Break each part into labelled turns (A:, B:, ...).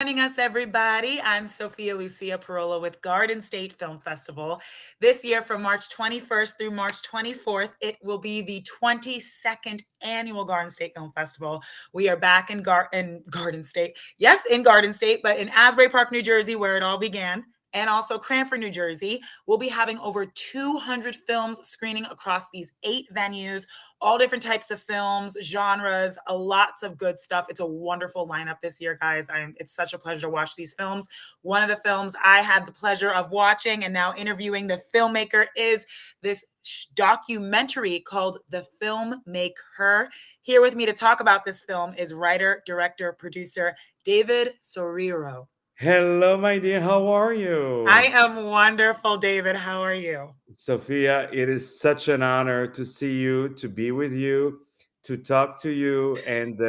A: Joining us, everybody. I'm Sophia Lucia Parola with Garden State Film Festival. This year, from March 21st through March 24th, it will be the 22nd annual Garden State Film Festival. We are back in Garden State. Yes, in Garden State, but in Asbury Park, New Jersey, where it all began. And also Cranford, New Jersey. We'll be having over 200 films screening across these 8 venues, all different types of films, genres, lots of good stuff. It's a wonderful lineup this year, guys. It's such a pleasure to watch these films. One of the films I had the pleasure of watching and now interviewing the filmmaker is this documentary called The Filmmaker. Here with me to talk about this film is writer, director, producer David Soriro.
B: Hello, my dear. How are
A: I
B: you?
A: am wonderful, David. How are you?
B: Sophia, it is such an honor to see you, to be with you, to talk to you. And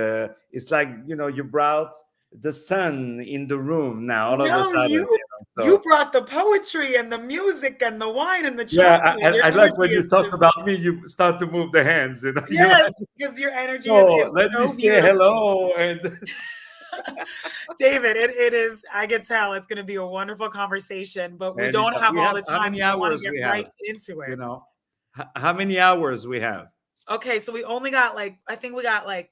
B: it's like, you brought the sun in the room now all of a
A: No,
B: sudden.
A: you
B: So,
A: brought the poetry and the music and the wine and the
B: yeah,
A: chocolate. Your
B: I like
A: energy
B: when you
A: is
B: talk
A: just
B: about me, you start to move the hands.
A: yes, because your energy is
B: So
A: is
B: let me
A: so
B: say
A: beautiful.
B: hello. And
A: David, it is, I can tell it's going to be a wonderful conversation, but we don't have
B: we
A: all
B: have
A: the
B: how
A: time,
B: many
A: so I want to
B: hours
A: get
B: we
A: right
B: have?
A: into
B: You
A: it.
B: know, how many hours we have?
A: Okay, so we only got I think we got like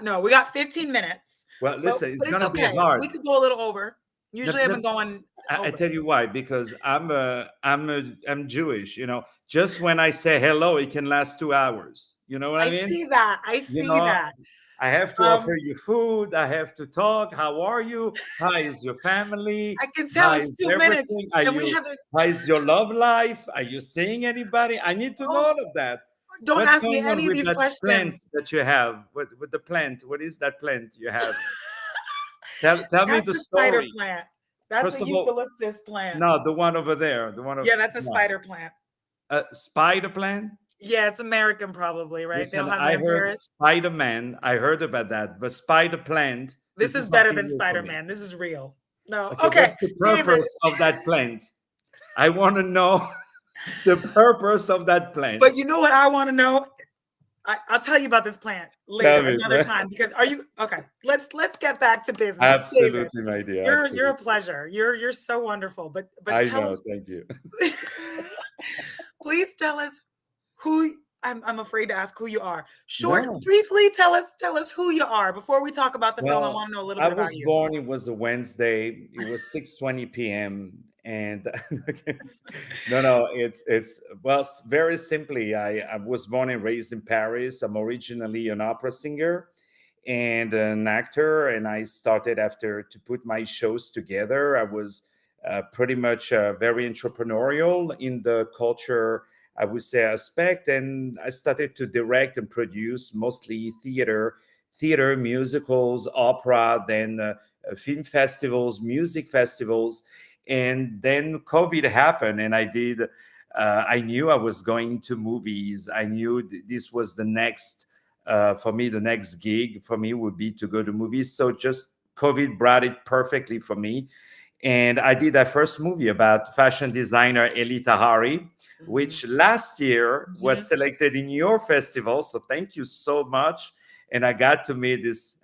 A: no, we got 15 minutes,
B: Well,
A: but
B: listen, it's
A: but it's
B: gonna be
A: okay.
B: hard.
A: We could go a little over.
B: No,
A: Usually I've
B: no,
A: been going
B: I
A: over.
B: tell you why, because I'm Jewish. Just when I say hello, it can last 2 hours. You know what I
A: I
B: mean?
A: see that. I
B: You
A: see
B: know,
A: that.
B: I have to
A: Um,
B: offer you food. I have to talk. How are you? How is your family?
A: I can
B: How
A: tell it's
B: is
A: 2 minutes
B: everything? Are
A: and we
B: you?
A: haven't.
B: How is your love life? Are you seeing anybody? I need to know
A: Oh,
B: all of that.
A: don't
B: What's
A: ask me
B: going on
A: any of
B: with
A: these
B: that plant
A: questions.
B: that you have? With the plant? What is that plant you have? Tell me
A: That's
B: the
A: a spider
B: story.
A: plant. That's a
B: First of all,
A: eucalyptus plant.
B: no, the one over there,
A: Yeah, that's a
B: no,
A: spider plant.
B: Spider Plant.
A: Yeah, it's American probably, right? They don't
B: Listen,
A: have
B: I
A: them in
B: heard
A: Paris.
B: Spider Man. I heard about that, but Spider Plant.
A: This
B: This
A: is
B: is
A: better
B: something
A: than
B: new for me.
A: Spider-Man. This is real. No.
B: Okay,
A: Okay,
B: what's the
A: David.
B: purpose of that plant? I want to know the purpose of that plant.
A: But you know what I want to know? I'll tell you about this plant
B: Tell
A: later,
B: me,
A: another
B: man.
A: time. Because are you okay? Let's get back to business, David.
B: Absolutely, my dear.
A: You're a
B: Absolutely.
A: pleasure. You're so wonderful. But
B: I
A: tell
B: know.
A: us,
B: Thank you.
A: please tell us who. I'm afraid to ask who you are.
B: No.
A: Briefly tell us who you are before we talk about the film. I
B: Well,
A: want to know a little
B: I
A: bit about
B: was
A: you.
B: born. It was a Wednesday. It was 6:20 p.m. And no, no, it's well, very simply. I was born and raised in Paris. I'm originally an opera singer and an actor, and I started after to put my shows together. I was pretty much very entrepreneurial in the culture, I would say, aspect, and I started to direct and produce mostly theater, musicals, opera, then film festivals, music festivals, and then COVID happened, and I did. I knew I was going to movies. I knew this was the next for me. The next gig for me would be to go to movies. So just COVID brought it perfectly for me, and I did that first movie about fashion designer Eli Tahari,
A: Mhm.
B: which last year
A: Mhm.
B: was selected in your festival. So thank you so much. And I got to meet this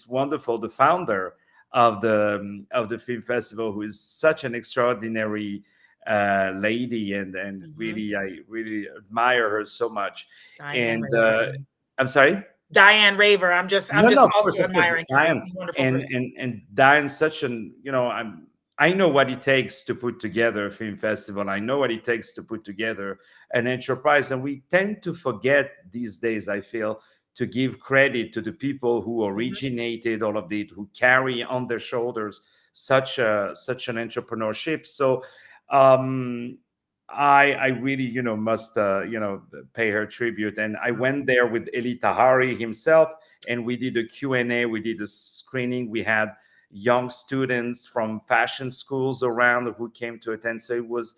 B: wonderful the founder of the film festival, who is such an extraordinary lady, and
A: Mhm.
B: really I really admire her so much.
A: Diane
B: And
A: Raver.
B: I'm sorry.
A: Diane Raver. I'm
B: No, no,
A: just also
B: of course,
A: admiring her.
B: Diane,
A: Wonderful
B: and
A: person.
B: Diane's such an I know what it takes to put together a film festival. I know what it takes to put together an enterprise, and we tend to forget these days. I feel to give credit to the people who
A: Mhm.
B: originated all of it, who carry on their shoulders such an entrepreneurship. So um, I really must pay her tribute, and I went there with Eli Tahari himself, and we did a Q&A, we did a screening, we had young students from fashion schools around who came to attend, so it was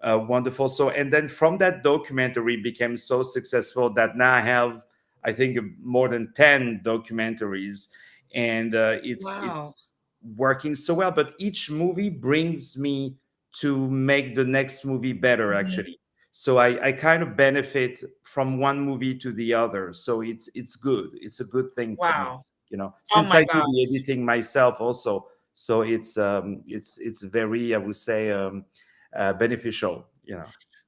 B: wonderful. So and then from that documentary became so successful that now I have, I think, more than 10 documentaries, and it's
A: Wow.
B: working so well. But each movie brings me to make the next movie better,
A: Mhm.
B: actually. So I kind of benefit from one movie to the other, so it's good, it's a good thing for me.
A: Wow. Oh
B: since
A: my
B: I do
A: God.
B: the editing myself also. So it's very, I would say, beneficial.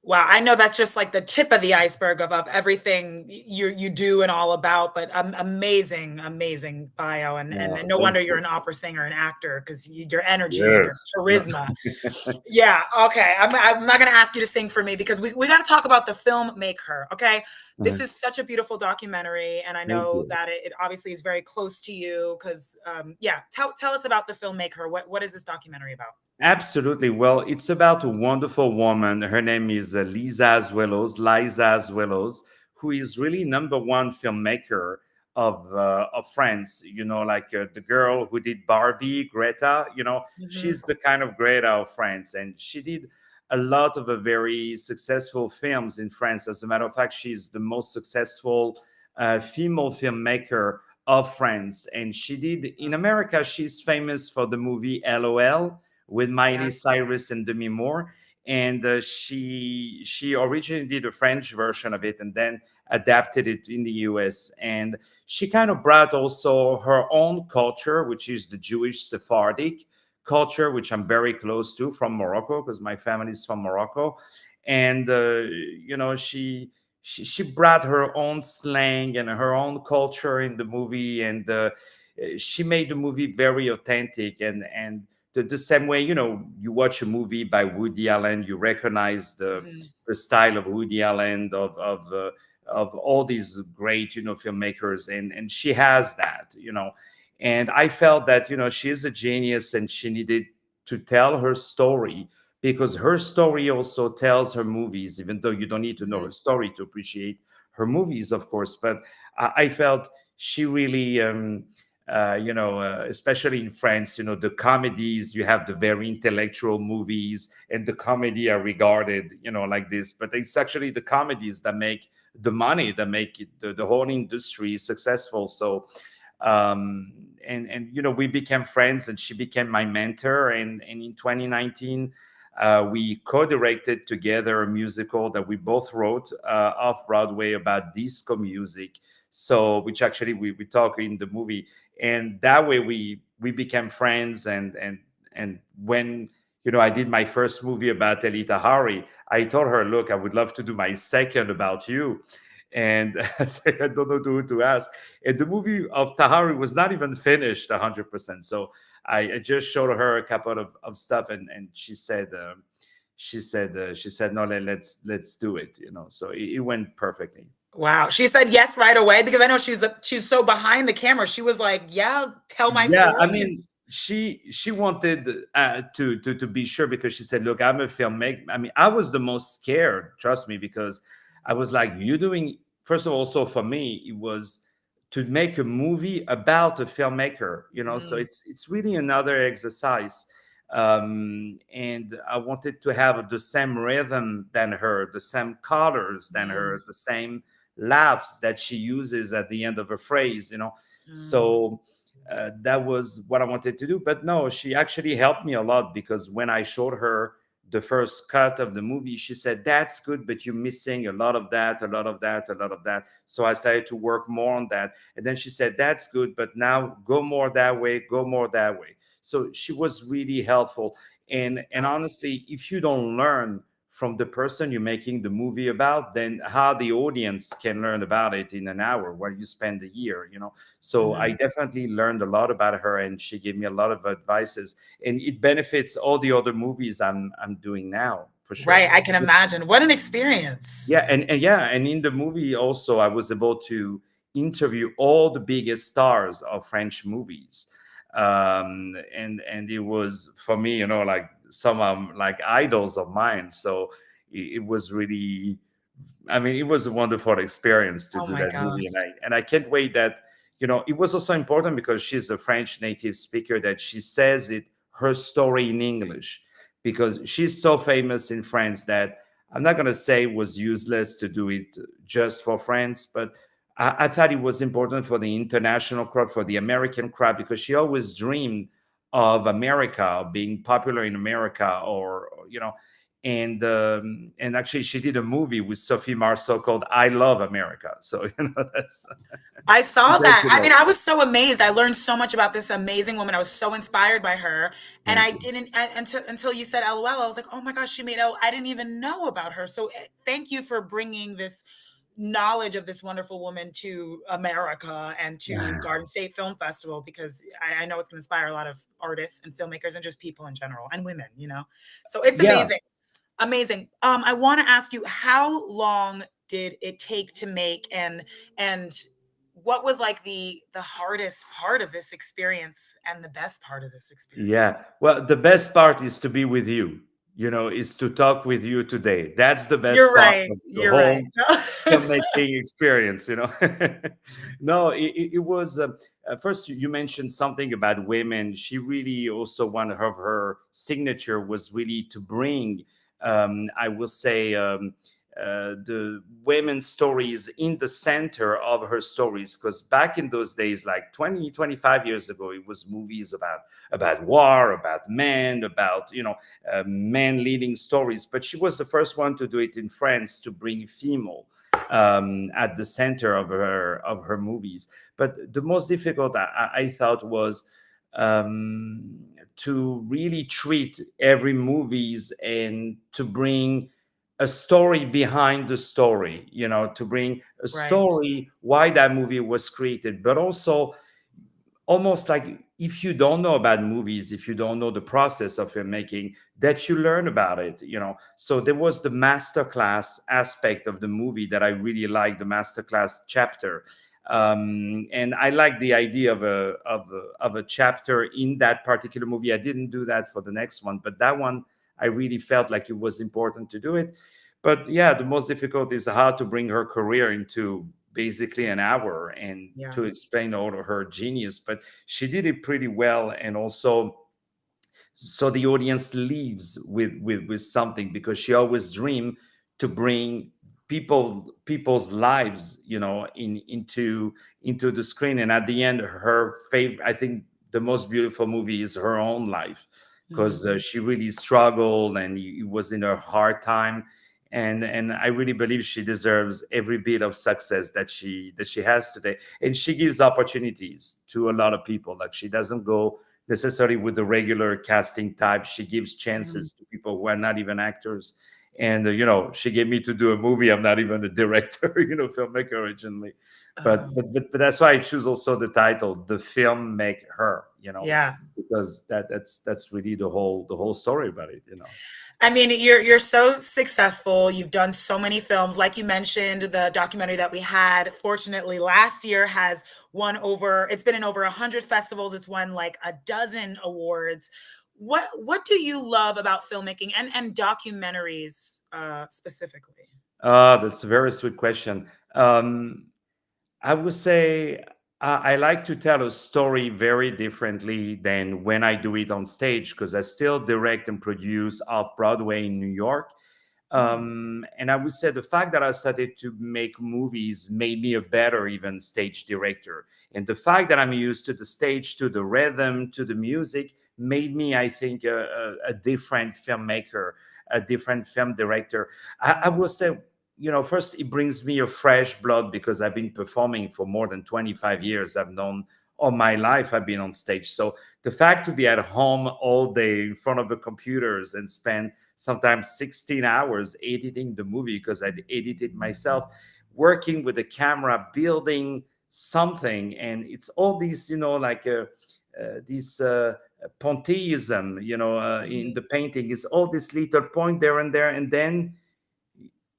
A: Wow, I know that's just like the tip of the iceberg of everything you do and all about, but amazing, amazing bio, and no
B: Thank
A: wonder you're
B: you.
A: an opera singer and actor because your energy and your
B: Yes. No.
A: charisma. Yeah, okay. I'm not going to ask you to sing for me because we got to talk about the Filmmaker, okay? This is such a beautiful documentary, and I
B: Thank
A: know
B: you.
A: that it obviously is very close to you because, yeah, tell us about the Filmmaker. What is this documentary about?
B: Absolutely. Well, it's about a wonderful woman. Her name is Liza Azuelos, who is really number one filmmaker of France. Like the girl who did Barbie, Greta.
A: Hmm.
B: She's the kind of Greta of France, and she did a lot of very successful films in France. As a matter of fact, she's the most successful female filmmaker of France, and she did in America. She's famous for the movie LOL with Miley
A: Yes.
B: Cyrus and Demi Moore. And she originally did a French version of it and then adapted it in the US. And she kind of brought also her own culture, which is the Jewish Sephardic culture, which I'm very close to from Morocco because my family is from Morocco. And she brought her own slang and her own culture in the movie, and she made the movie very authentic, and the same way, you watch a movie by Woody Allen, you recognize
A: Mhm.
B: the style of Woody Allen, of all these great filmmakers, and she has that. And I felt that she is a genius, and she needed to tell her story, because her story also tells her movies, even though you don't need to know
A: Mhm.
B: her story to appreciate her movies, of course. But I felt she really especially in France, the comedies, you have the very intellectual movies, and the comedy are regarded, like this. But it's actually the comedies that make the money, that make it, the whole industry successful. So, we became friends, and she became my mentor. And in 2019, we co-directed together a musical that we both wrote off Broadway about disco music. So, which actually we talk in the movie, and that way we became friends. And when I did my first movie about Elita Hari, I told her, look, I would love to do my second about you. And I said, I don't know who to ask. And the movie of Tahari was not even finished 100%. So I just showed her a couple of stuff, and she said no, let's do it. So it went perfectly.
A: Wow. She said yes right away because I know she's so behind the camera. She was like, "Yeah, tell my
B: Yeah, I
A: story."
B: mean, she wanted to be sure, because she said, "Look, I'm a filmmaker." I mean, I was the most scared, trust me, because I was like, "You doing?" First of all, so for me, it was to make a movie about a filmmaker. So
A: Mm,
B: it's really another exercise. And I wanted to have the same rhythm than her, the same colors than
A: mm,
B: her, the same laughs that she uses at the end of a phrase.
A: mm.
B: So that was what I wanted to do. But no, she actually helped me a lot, because when I showed her the first cut of the movie, she said, "That's good, but you're missing a lot of that, a lot of that, a lot of that." So I started to work more on that. And then she said, "That's good, but now go more that way, go more that way." So she was really helpful. And honestly, if you don't learn from the person you're making the movie about, then how the audience can learn about it in an hour where you spend a year. So I
A: Mhm.
B: definitely learned a lot about her, and she gave me a lot of advices, and it benefits all the other movies I'm doing now, for sure.
A: Right, I can imagine. What an experience.
B: And in the movie also, I was able to interview all the biggest stars of French movies. And it was, for me, like some like idols of mine. So it was really, I mean, it was a wonderful experience to
A: Oh
B: do
A: my
B: that movie, and
A: gosh.
B: I can't wait that it was also important, because she's a French native speaker, that she says it, her story, in English, because she's so famous in France that I'm not going to say it was useless to do it just for France, but I thought it was important for the international crowd, for the American crowd, because she always dreamed of America, of being popular in America, or and actually she did a movie with Sophie Marceau called I Love America. So that's
A: I saw
B: great
A: that.
B: to
A: I
B: know.
A: mean, I was so amazed. I learned so much about this amazing woman. I was so inspired by her, and
B: Thank
A: I
B: you.
A: didn't until you said LOL. I was like, oh my gosh, she made L. I didn't even know about her. So thank you for bringing this knowledge of this wonderful woman to America and to Garden State Film Festival, because I know it's going to inspire a lot of artists and filmmakers and just people in general and women. So it's
B: Yeah,
A: amazing. Amazing. I want to ask you, how long did it take to make, and what was like the hardest part of this experience and the best part of this
B: yeah.
A: experience?
B: Well, the best part is to be with you. Is to talk with you today. That's the
A: You're
B: best part
A: right.
B: of the
A: You're right.
B: whole filmmaking experience. No, it was first you mentioned something about women. She really also, one of her signature was really to bring, I will say, the women's stories in the center of her stories, because back in those days, like 20, 25 years ago, it was movies about war, about men, about men leading stories. But she was the first one to do it in France, to bring female at the center of her movies. But the most difficult, I thought, was to really treat every movies and to bring a story behind the story, to bring a
A: Right.
B: story why that movie was created, but also almost like, if you don't know about movies, if you don't know the process of filmmaking, that you learn about it. So there was the masterclass aspect of the movie that I really liked, the masterclass chapter. And I like the idea of a chapter in that particular movie. I didn't do that for the next one, but that one I really felt like it was important to do it. But yeah, the most difficult is how to bring her career into basically an hour and
A: Yeah.
B: to explain all of her genius. But she did it pretty well, and also so the audience leaves with something, because she always dreamed to bring people's lives, into the screen. And at the end, her favorite, I think, the most beautiful movie is her own life, because
A: Mhm.
B: she really struggled, and it was in her hard time. And I really believe she deserves every bit of success that she has today. And she gives opportunities to a lot of people. Like, she doesn't go necessarily with the regular casting type. She gives
A: Mhm.
B: chances to people who are not even actors. And she gave me to do a movie. I'm not even a director, filmmaker originally. But
A: Oh,
B: but but, but that's why I choose also the title, "The Film Make Her,"
A: yeah.
B: because that's really the whole story about it.
A: I mean, you're so successful. You've done so many films. Like you mentioned, the documentary that we had, fortunately, last year has won over, it's been in over 100 festivals. It's won like a dozen awards. What do you love about filmmaking and documentaries specifically?
B: That's a very sweet question. Um, I would say I like to tell a story very differently than when I do it on stage, because I still direct and produce off Broadway in New York.
A: Mm,
B: And I would say the fact that I started to make movies made me a better even stage director. And the fact that I'm used to the stage, to the rhythm, to the music, made me, I think, a different filmmaker, a different film director. I
A: mm,
B: will say, first, it brings me a fresh blood, because I've been performing for more than 25 years. I've known all my life I've been on stage. So the fact to be at home all day in front of the computers and spend sometimes 16 hours editing the movie, because I'd edit it myself, working with the camera, building something. And it's all these, like this ponteism, in
A: mhm.
B: the painting. It's all this little point there and there. And then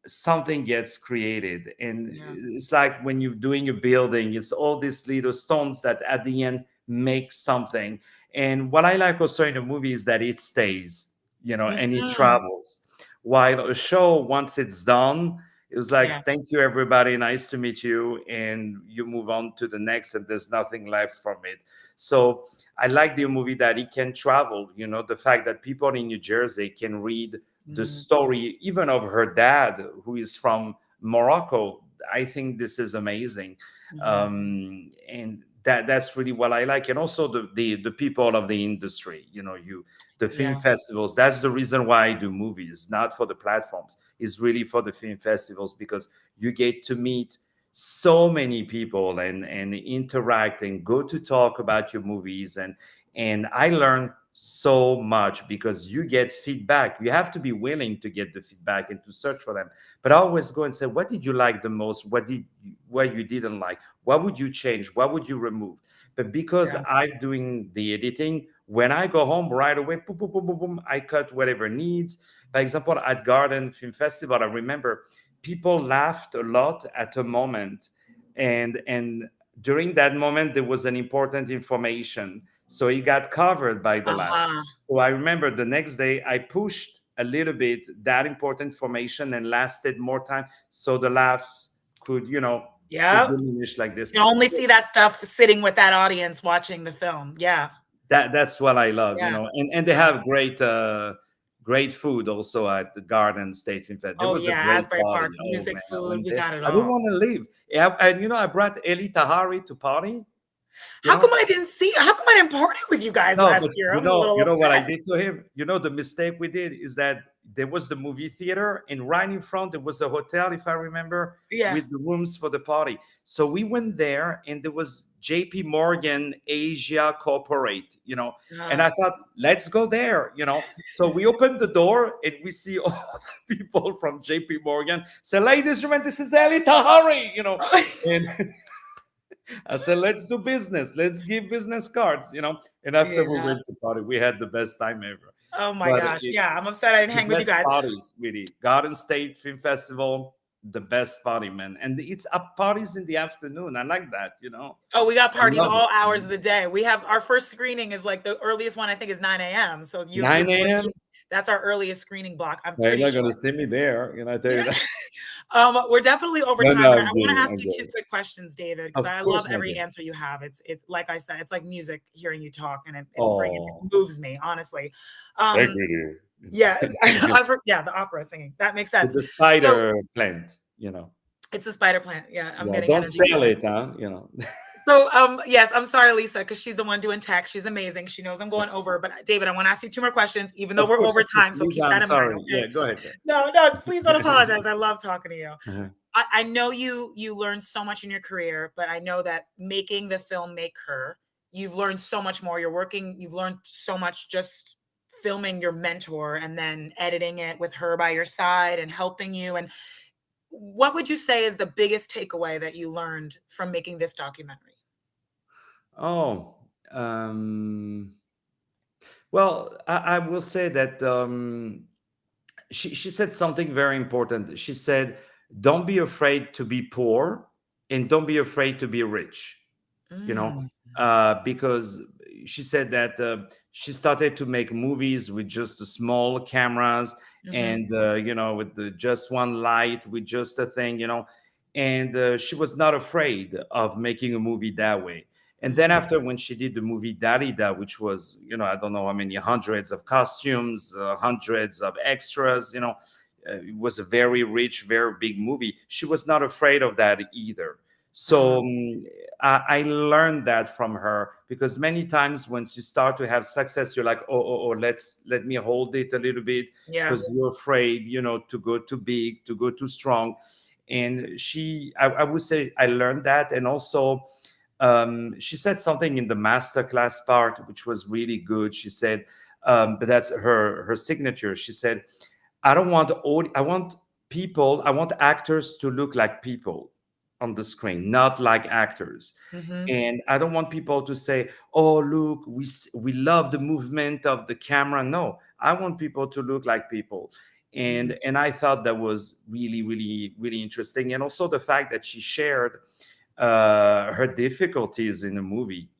B: something gets created. And
A: Yeah.
B: it's like when you're doing a building, it's all these little stones that at the end make something. And what I like also in a movie is that it stays, and it
A: Mhm.
B: travels. While a show, once it's done, it was
A: Yeah.
B: like, thank you everybody, nice to meet you, and you move on to the next, and there's nothing left from it. So I like the movie that it can travel, the fact that people in New Jersey can read the
A: Mhm.
B: story even of her dad, who is from Morocco. I think this is amazing.
A: Mhm.
B: And that's really what I like. And also the people of the industry, the film
A: Yeah.
B: festivals. That's the reason why I do movies, not for the platforms. It's really for the film festivals, because you get to meet so many people and interact and go to talk about your movies. And I learn so much because you get feedback. You have to be willing to get the feedback and to search for them. But I always go and say, what did you like the most? What you didn't like? What would you change? What would you remove? But because
A: Yeah.
B: I'm doing the editing, when I go home right away, boom, boom, boom, boom, boom, I cut whatever needs. For example, at Garden Film Festival, I remember people laughed a lot at a moment, and during that moment there was an important information, so it got covered by the laugh.
A: Uh-huh.
B: So I remember the next day I pushed a little bit that important information and lasted more time, so the laughs could
A: Yeah.
B: diminish like this.
A: You only
B: So
A: see that stuff sitting with that audience watching the film. Yeah.
B: that's what I love,
A: Yeah.
B: and they
A: Yeah.
B: have great food also at the Garden State Film Fest. There
A: Oh,
B: was a
A: yeah,
B: great
A: Asbury
B: party.
A: Park,
B: Oh
A: music,
B: man, I
A: food,
B: went
A: we
B: there.
A: got it
B: I didn't
A: all.
B: want to leave. Yeah, and I brought Eli Tahari to party. You
A: How come
B: know,
A: I didn't see how come I didn't party with you guys
B: no, but
A: last year? I'm a little
B: you know what I
A: upset.
B: did to him? The mistake we did is that there was the movie theater, and right in front there was a hotel, if I remember,
A: Yeah.
B: with the rooms for the party. So we went there, and there was JP Morgan Asia Corporate, and
A: Uh,
B: I thought, let's go there. So we opened the door, and we see all the people from JP Morgan. Say, ladies and gentlemen, this is Ali Tahari. And I said, let's do business. Let's give business cards. And after we
A: yeah.
B: went to party, we had the best time ever.
A: Oh my
B: But
A: gosh. Yeah, I'm upset I didn't
B: the
A: hang with you
B: best
A: guys.
B: parties, really. Garden State Film Festival, the best party, man. And it's up parties in the afternoon. I like that.
A: Oh, we got
B: I
A: parties
B: love
A: all hours
B: it.
A: of the day. We have our first screening is like the earliest one I think is 9 a.m. So you're
B: 9
A: more
B: a.m.
A: that's our earliest screening block. I'm
B: You're
A: pretty
B: not
A: sure.
B: gonna see me there. I tell
A: Yeah.
B: you that.
A: We're definitely over
B: No,
A: time,
B: no,
A: but I
B: I'm
A: want to
B: kidding.
A: ask
B: I'm
A: you two
B: kidding.
A: quick questions, David, because
B: Of
A: I love
B: course, my
A: every
B: dear.
A: answer you have. It's like I said, it's like music hearing you talk, and it
B: Oh,
A: moves me, honestly.
B: thank
A: Um,
B: you,
A: yeah,
B: dear. Thank you.
A: yeah, the opera singing that makes
B: With
A: sense.
B: the
A: So
B: spider plant.
A: it's a spider plant. Yeah, I'm
B: Yeah,
A: getting
B: don't
A: energy from
B: sell
A: it.
B: it, huh?
A: So, yes, I'm sorry, Lisa, because she's the one doing tech. She's amazing. She knows I'm going over. But David, I want to ask you two more questions, even though we're over
B: Of course,
A: time. So
B: Lisa,
A: keep
B: I'm
A: that in mind,
B: sorry.
A: okay?
B: Yeah, go ahead. Go
A: No, no, please don't
B: ahead.
A: apologize. I love talking to you.
B: Uh-huh.
A: I know you learned so much in your career, but I know that making the Filmmaker, you've learned so much more. You've learned so much just filming your mentor and then editing it with her by your side and helping you. And what would you say is the biggest takeaway that you learned from making this documentary?
B: Oh, well, I will say that she said something very important. She said, "Don't be afraid to be poor, and don't be afraid to be rich." you know
A: Mm,
B: because she said that she started to make movies with just the small cameras,
A: mhm,
B: and with the just one light, with just a thing. And she was not afraid of making a movie that way. And then
A: mhm,
B: after, when she did the movie Dalida, which was, I don't know how many hundreds of costumes, hundreds of extras, it was a very rich, very big movie. She was not afraid of that either.
A: uh-huh,
B: So I learned that from her, because many times once you start to have success, you're like, oh, let me hold it a little bit,
A: yeah,
B: because you're afraid, to go too big, to go too strong. And I would say I learned that. And also, she said something in the masterclass part, which was really good. She said, but that's her signature. She said, I want actors to look like people on the screen, not like actors.
A: mhm,
B: And I don't want people to say, "Oh, look, we love the movement of the camera." No, I want people to look like people.
A: mhm,
B: And I thought that was really, really, really interesting. And also the fact that she shared her difficulties in the movie.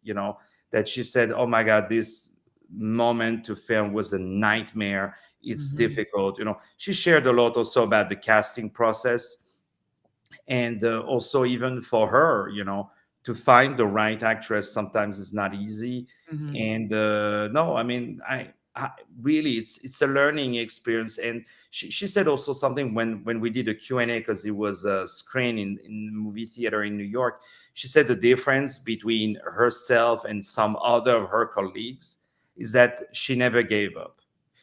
B: That she said, "Oh my God, this moment to film was a nightmare. It's
A: mhm,
B: difficult." She shared a lot also about the casting process, and also even for her, to find the right actress sometimes is not easy.
A: mhm.
B: And no, I mean, really, it's a learning experience. And she said also something when we did a Q&A, because it was a screen in movie theater in New York. She said the difference between herself and some other of her colleagues is that she never gave up.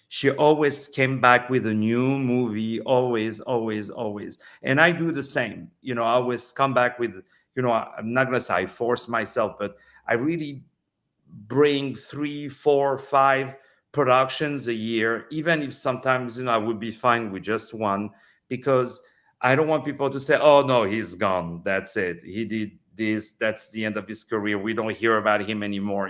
B: She always came back with a new movie, always, always, always. And I do the same. I always come back with, I'm not going to say I force myself, but I really bring 3, 4, 5 productions a year, even if sometimes I would be fine with just one, because I don't want people to say, "Oh no, he's gone. That's it. He did this. That's the end of his career. We don't hear about him anymore."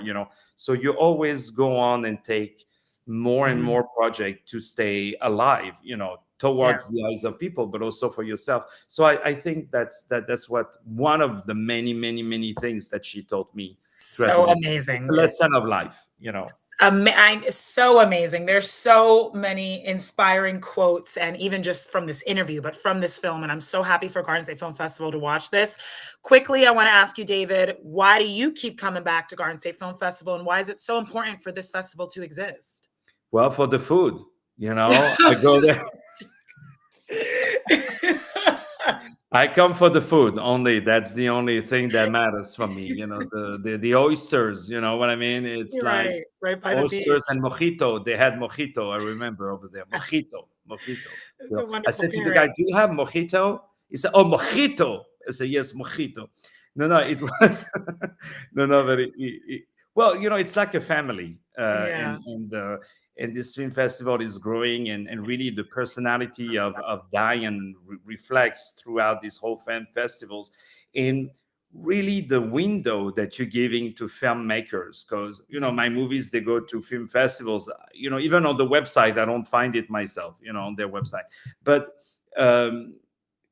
B: So you always go on and take more and
A: Mhm.
B: more project to stay alive.
A: Yeah.
B: Towards the eyes of people, but also for yourself. So I think that's what one of the many, many, many things that she taught me throughout the
A: So
B: years. It's a
A: amazing.
B: lesson of life.
A: So amazing. There's so many inspiring quotes, and even just from this interview, but from this film. And I'm so happy for Garden State Film Festival to watch this. Quickly, I want to ask you, David, why do you keep coming back to Garden State Film Festival, and why is it so important for this festival to exist?
B: Well, for the food, I go there. I come for the food only. That's the only thing that matters for me. The oysters. You know what I mean? It's
A: You're
B: like
A: right, right by the
B: oysters
A: beach.
B: and mojito. They had mojito. I remember over there, mojito, mojito.
A: It's a
B: I
A: wonderful
B: said to the guy,
A: pairing.
B: "Do you have mojito?" He said, "Oh, mojito." I said, "Yes, mojito." No, no, it was no, no, but well, it's like a family,
A: Yeah.
B: and this film festival is growing, and really the personality of Diane reflects throughout these whole film festivals, in really the window that you're giving to filmmakers. Because my movies, they go to film festivals, even on the website I don't find it myself, on their website. But um,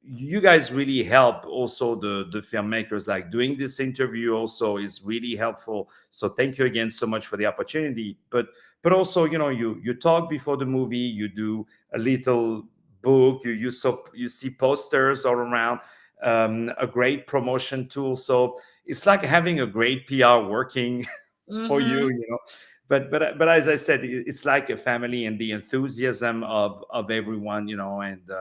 B: you guys really help also the filmmakers. Like doing this interview also is really helpful, so thank you again so much for the opportunity. But also, you talk before the movie, you do a little book, you see posters all around, a great promotion tool. So it's like having a great PR working for you,
A: Mhm.
B: but as I said, it's like a family, and the enthusiasm of everyone, and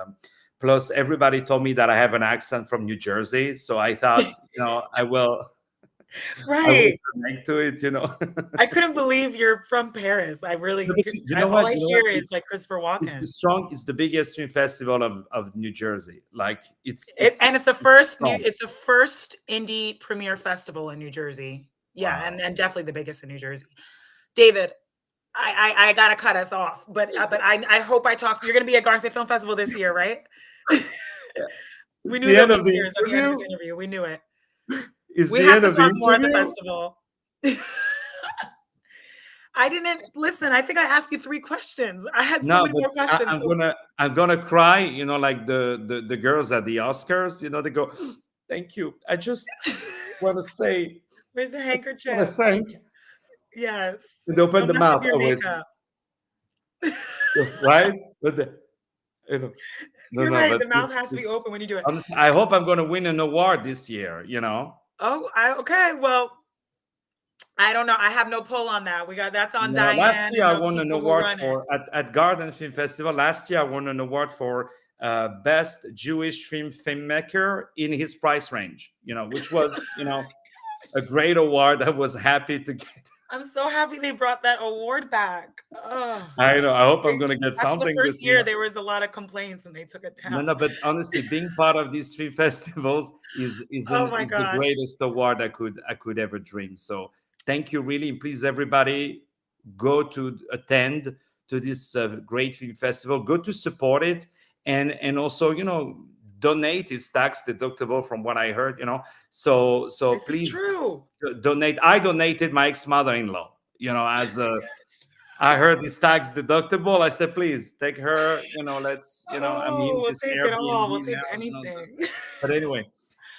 B: plus everybody told me that I have an accent from New Jersey, so I thought, I will
A: Right.
B: connect to it.
A: I couldn't believe you're from Paris. I
B: No,
A: really
B: but
A: could
B: you know
A: all
B: what?
A: I
B: You know what?
A: hear is,
B: It's
A: like, Christopher
B: it's the
A: Walken.
B: strong. It's the biggest film festival of New Jersey. Like it's
A: And
B: it's
A: it's
B: it's strong.
A: it's the first indie premiere festival in New Jersey. Yeah,
B: Wow.
A: and definitely the biggest in New Jersey. David, I gotta cut us off, but I hope I talk you're gonna be at Garden State Film Festival this year, right?
B: Yeah.
A: We
B: It's
A: knew
B: the
A: there'll
B: end
A: be
B: of the
A: tears at the end of this
B: interview.
A: interview. We knew it.
B: It's
A: We
B: the
A: have
B: end
A: to
B: of the
A: talk more at the
B: interview.
A: festival. I didn't listen. I think I asked you 3 questions. I had so
B: No,
A: many
B: but
A: more questions.
B: I'm
A: So
B: gonna cry. Like the girls at the Oscars. They go, "Thank you." I just want to say,
A: where's the
B: I want
A: handkerchief?
B: to thank.
A: Yes.
B: And open
A: Don't
B: the
A: mess up
B: mouth
A: your
B: always,
A: makeup.
B: right? But you know, no,
A: You're
B: no.
A: right.
B: But
A: The mouth has to be
B: it's.
A: open when you do it.
B: Honestly, I hope I'm gonna win an award this year.
A: Oh, okay. Well, I don't know. I have no pull on that. That's on
B: Last
A: Diane
B: year
A: and
B: I
A: the
B: won an
A: people who
B: award
A: run it.
B: for at Garden Film Festival. Last year I won an award for best Jewish filmmaker in his price range. Which was a great award. I was happy to get.
A: I'm so happy they brought that award back. Ugh.
B: I know. I hope I'm
A: They,
B: gonna get
A: after the
B: something
A: first
B: this
A: year,
B: year.
A: there was a lot of complaints and they took it
B: No,
A: down.
B: no, but honestly, being part of these three festivals
A: Oh my
B: is the
A: gosh.
B: greatest award I could ever dream. So thank you, really, and please, everybody, go to attend to this great film festival. Go to support it, and also, donate is tax deductible from what I heard. So
A: This is
B: please
A: true.
B: donate. I donated my ex mother-in-law. As a I heard this tax deductible. I said, please take her. Let's. I'm
A: Oh,
B: in
A: we'll
B: this
A: take it
B: Airbnb
A: all. We'll take
B: now. No,
A: anything.
B: but anyway,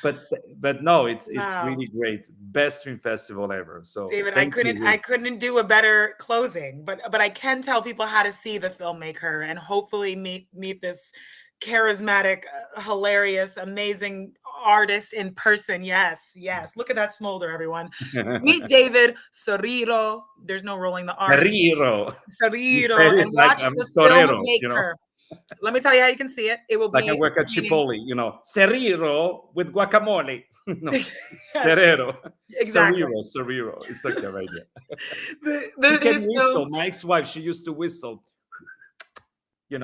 B: but no, it's
A: Wow.
B: really great. Best film festival ever. So
A: David,
B: thank you,
A: I
B: really.
A: couldn't do a better closing, but I can tell people how to see the filmmaker and hopefully meet this charismatic, hilarious, amazing artist in person. Yes, yes. Look at that smolder, everyone. Meet David Sorriro. There's no rolling the R's.
B: Serriro. You
A: Sorriro,
B: said
A: and
B: it like
A: watch
B: I'm
A: the
B: torero,
A: Filmmaker. Let me tell you how you can see it. It will
B: like I
A: be
B: work at
A: screening.
B: Chipotle, Serriro with guacamole. No,
A: Yes,
B: Serrero.
A: exactly.
B: Serriro. It's okay right there.
A: The
B: He can
A: his film.
B: whistle. My ex-wife, she used to whistle.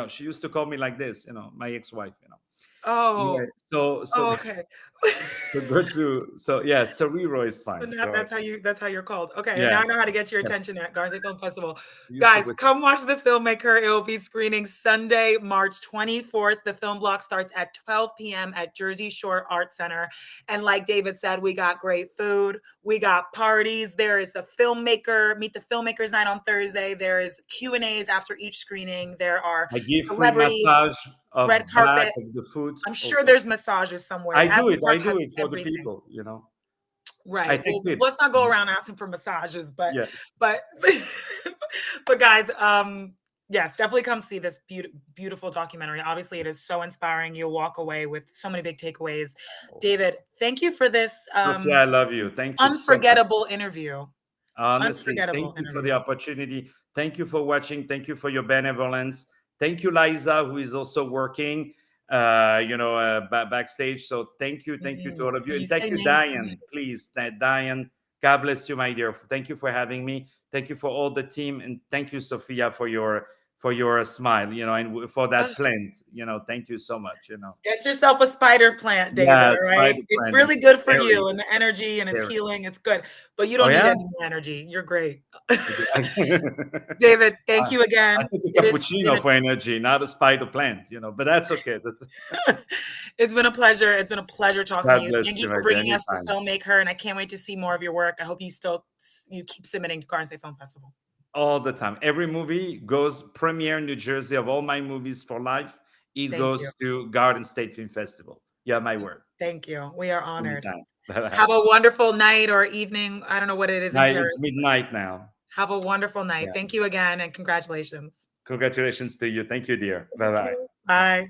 B: She used to call me like this, my ex-wife.
A: Oh,
B: Anyway, so
A: oh,
B: so
A: okay.
B: so good to so yeah, Serriro is
A: So
B: fine.
A: now
B: So
A: that's how you're called. Okay, and
B: yeah,
A: now I know how to get your
B: yeah.
A: attention at Garza Film Festival.
B: She used to
A: Guys,
B: whistle.
A: come watch The Filmmaker. It will be screening Sunday, March 24th. The film block starts at 12 p.m. at Jersey Shore Art Center. And like David said, we got great food. We got parties. There is a filmmaker, Meet the Filmmakers night on Thursday. There is Q&As after each screening. There are
B: I give free
A: celebrities,
B: massage
A: red
B: of back
A: carpet.
B: of the foot
A: I'm sure
B: also.
A: there's massages somewhere.
B: I do
A: Asbury
B: it.
A: Park
B: I do
A: has
B: it for the
A: everything.
B: people. I
A: Right.
B: take
A: Well,
B: tips.
A: let's not go around asking for massages, but
B: Yeah.
A: but but guys, yes, definitely come see this beautiful documentary. Obviously, it is so inspiring. You'll walk away with so many big takeaways. David, thank you for this
B: Sophia, I love you. Thank you so much.
A: unforgettable interview.
B: Honestly, thank
A: Unforgettable
B: you for the
A: interview.
B: opportunity. Thank you for watching. Thank you for your benevolence. Thank you, Liza, who is also working, backstage. So thank you to all of you,
A: You
B: and
A: say
B: thank you,
A: names. Say
B: Diane.
A: names.
B: Please, Diane. God bless you, my dear. Thank you for having me. Thank you for all the team, and thank you, Sophia, for your smile. And for
A: Ugh,
B: that plant. Thank you so much.
A: get yourself a spider plant, David.
B: Yeah,
A: All right,
B: spider
A: it's
B: plant.
A: really
B: It's
A: good for
B: scary.
A: you and the energy, and it's
B: Scary.
A: healing. It's good, but you
B: Oh
A: don't need
B: yeah.
A: any more energy. You're great.
B: Okay.
A: David, thank
B: I
A: you
B: I
A: again.
B: took a
A: It has been
B: cappuccino for energy, not a spider plant, but that's okay. That's
A: it's been a pleasure. It's been a pleasure talking to
B: God
A: you. Thank
B: bless
A: you
B: you,
A: for
B: my dear.
A: bringing us the
B: Anytime.
A: Filmmaker, and I can't wait to see more of your work. I hope you keep submitting to Garden State Film Festival.
B: All the time. Every movie goes premiere in New Jersey of all my movies for life. It
A: Thank you.
B: goes to Garden State Film Festival. Yeah, my word.
A: Thank you. We are honored.
B: Anytime. Bye-bye.
A: Have a wonderful night or evening. I don't know what it is in
B: Night, it's
A: Paris.
B: midnight now.
A: Have a wonderful night.
B: Yeah.
A: Thank you again, and congratulations.
B: Congratulations to you. Thank you, dear. Bye
A: Thank
B: bye.
A: you. Bye.